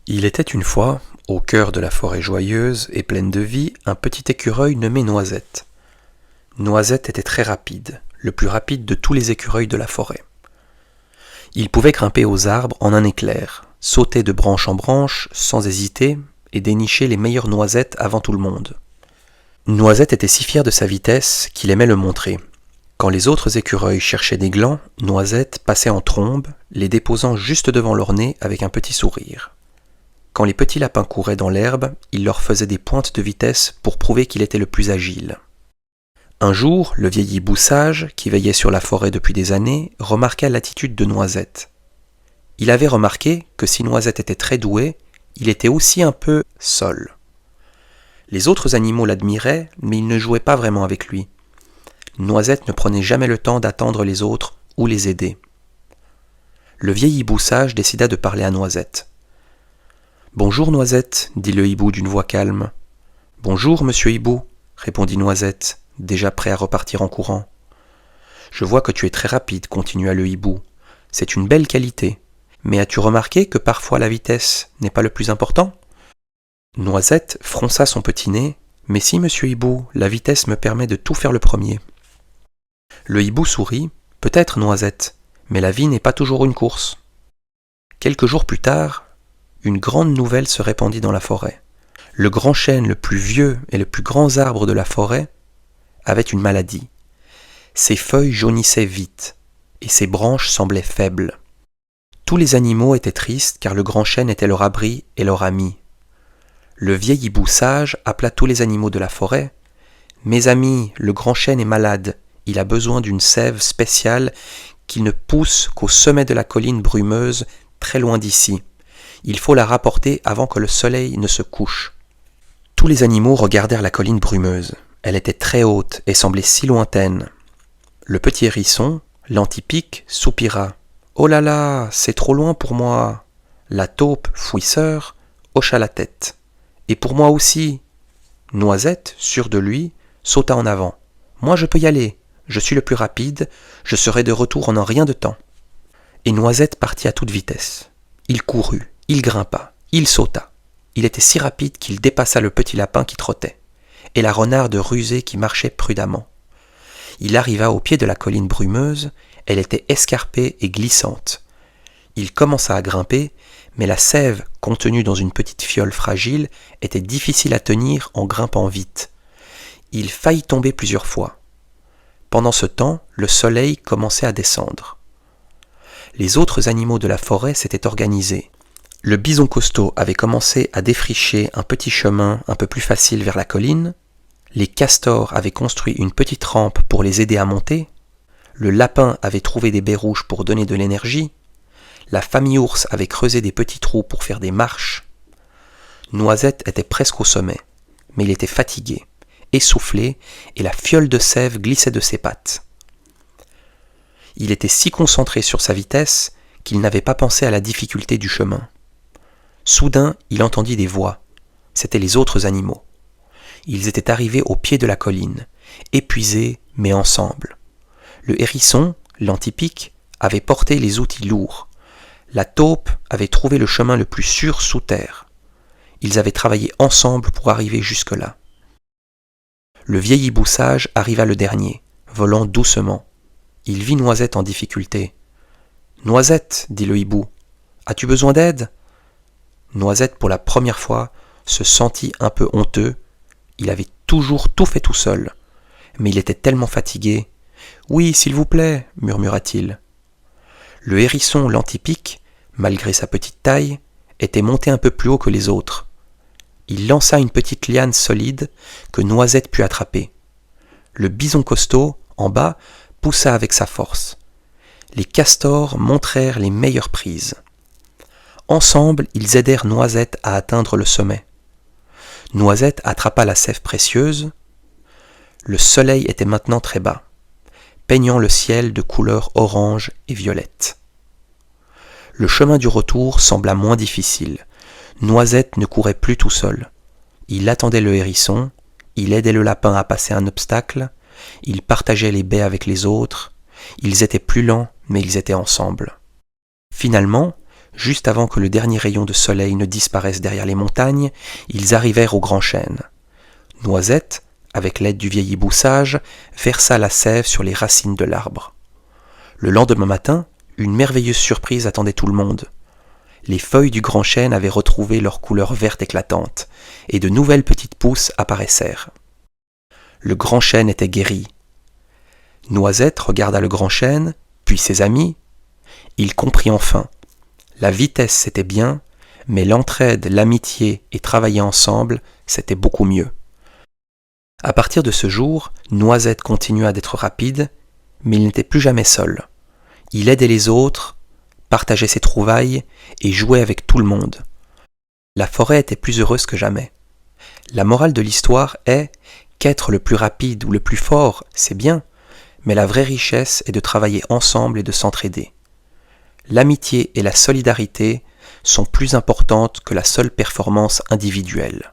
Il était une fois, au cœur de la forêt joyeuse et pleine de vie, un petit écureuil nommé Noisette. Noisette était très rapide, le plus rapide de tous les écureuils de la forêt. Il pouvait grimper aux arbres en un éclair, sauter de branche en branche sans hésiter et dénicher les meilleures noisettes avant tout le monde. Noisette était si fier de sa vitesse qu'il aimait le montrer. Quand les autres écureuils cherchaient des glands, Noisette passait en trombe, les déposant juste devant leur nez avec un petit sourire. Quand les petits lapins couraient dans l'herbe, il leur faisait des pointes de vitesse pour prouver qu'il était le plus agile. Un jour, le vieil hibou sage, qui veillait sur la forêt depuis des années, remarqua l'attitude de Noisette. Il avait remarqué que si Noisette était très doué, il était aussi un peu sol. Les autres animaux l'admiraient, mais ils ne jouaient pas vraiment avec lui. Noisette ne prenait jamais le temps d'attendre les autres ou les aider. Le vieil hibou sage décida de parler à Noisette. « Bonjour Noisette, dit le hibou d'une voix calme. « Bonjour monsieur hibou, répondit Noisette, déjà prêt à repartir en courant. « Je vois que tu es très rapide, continua le hibou. C'est une belle qualité. Mais as-tu remarqué que parfois la vitesse n'est pas le plus important ?» Noisette fronça son petit nez. « Mais si, monsieur hibou, la vitesse me permet de tout faire le premier. » Le hibou sourit. « Peut-être, Noisette, mais la vie n'est pas toujours une course. » Quelques jours plus tard, une grande nouvelle se répandit dans la forêt. Le grand chêne le plus vieux et le plus grand arbre de la forêt avait une maladie. Ses feuilles jaunissaient vite et ses branches semblaient faibles. Tous les animaux étaient tristes car le grand chêne était leur abri et leur ami. Le vieil hibou sage appela tous les animaux de la forêt. « Mes amis, le grand chêne est malade. Il a besoin d'une sève spéciale qu'il ne pousse qu'au sommet de la colline brumeuse, très loin d'ici. Il faut la rapporter avant que le soleil ne se couche. » Tous les animaux regardèrent la colline brumeuse. Elle était très haute et semblait si lointaine. Le petit hérisson, l'antipique, soupira. « Oh là là, c'est trop loin pour moi !» La taupe, fouisseur, hocha la tête. « Et pour moi aussi !» Noisette, sûr de lui, sauta en avant. « Moi je peux y aller, je suis le plus rapide, je serai de retour en un rien de temps. » Et Noisette partit à toute vitesse. Il courut, il grimpa, il sauta. Il était si rapide qu'il dépassa le petit lapin qui trottait, et la renarde rusée qui marchait prudemment. Il arriva au pied de la colline brumeuse, elle était escarpée et glissante. Il commença à grimper, mais la sève, contenue dans une petite fiole fragile, était difficile à tenir en grimpant vite. Il faillit tomber plusieurs fois. Pendant ce temps, le soleil commençait à descendre. Les autres animaux de la forêt s'étaient organisés. Le bison costaud avait commencé à défricher un petit chemin un peu plus facile vers la colline. Les castors avaient construit une petite rampe pour les aider à monter. Le lapin avait trouvé des baies rouges pour donner de l'énergie. La famille ours avait creusé des petits trous pour faire des marches. Noisette était presque au sommet, mais il était fatigué, essoufflé, et la fiole de sève glissait de ses pattes. Il était si concentré sur sa vitesse qu'il n'avait pas pensé à la difficulté du chemin. Soudain, il entendit des voix. C'étaient les autres animaux. Ils étaient arrivés au pied de la colline, épuisés mais ensemble. Le hérisson, l'antipique, avait porté les outils lourds. La taupe avait trouvé le chemin le plus sûr sous terre. Ils avaient travaillé ensemble pour arriver jusque-là. Le vieil hibou sage arriva le dernier, volant doucement. Il vit Noisette en difficulté. « Noisette, dit le hibou, as-tu besoin d'aide ?» Noisette, pour la première fois, se sentit un peu honteux. Il avait toujours tout fait tout seul, mais il était tellement fatigué. « Oui, s'il vous plaît, murmura-t-il. » Le hérisson, l'antipique, malgré sa petite taille, était monté un peu plus haut que les autres. Il lança une petite liane solide que Noisette put attraper. Le bison costaud, en bas, poussa avec sa force. Les castors montrèrent les meilleures prises. Ensemble, ils aidèrent Noisette à atteindre le sommet. Noisette attrapa la sève précieuse. Le soleil était maintenant très bas, peignant le ciel de couleurs orange et violette. Le chemin du retour sembla moins difficile. Noisette ne courait plus tout seul. Il attendait le hérisson, il aidait le lapin à passer un obstacle, il partageait les baies avec les autres, ils étaient plus lents, mais ils étaient ensemble. Finalement, Juste avant que le dernier rayon de soleil ne disparaisse derrière les montagnes, ils arrivèrent au grand chêne. Noisette, avec l'aide du vieil hibou sage, versa la sève sur les racines de l'arbre. Le lendemain matin, une merveilleuse surprise attendait tout le monde. Les feuilles du grand chêne avaient retrouvé leur couleur verte éclatante, et de nouvelles petites pousses apparaissèrent. Le grand chêne était guéri. Noisette regarda le grand chêne, puis ses amis. Il comprit enfin. La vitesse, c'était bien, mais l'entraide, l'amitié et travailler ensemble, c'était beaucoup mieux. À partir de ce jour, Noisette continua d'être rapide, mais il n'était plus jamais seul. Il aidait les autres, partageait ses trouvailles et jouait avec tout le monde. La forêt était plus heureuse que jamais. La morale de l'histoire est qu'être le plus rapide ou le plus fort, c'est bien, mais la vraie richesse est de travailler ensemble et de s'entraider. L'amitié et la solidarité sont plus importantes que la seule performance individuelle.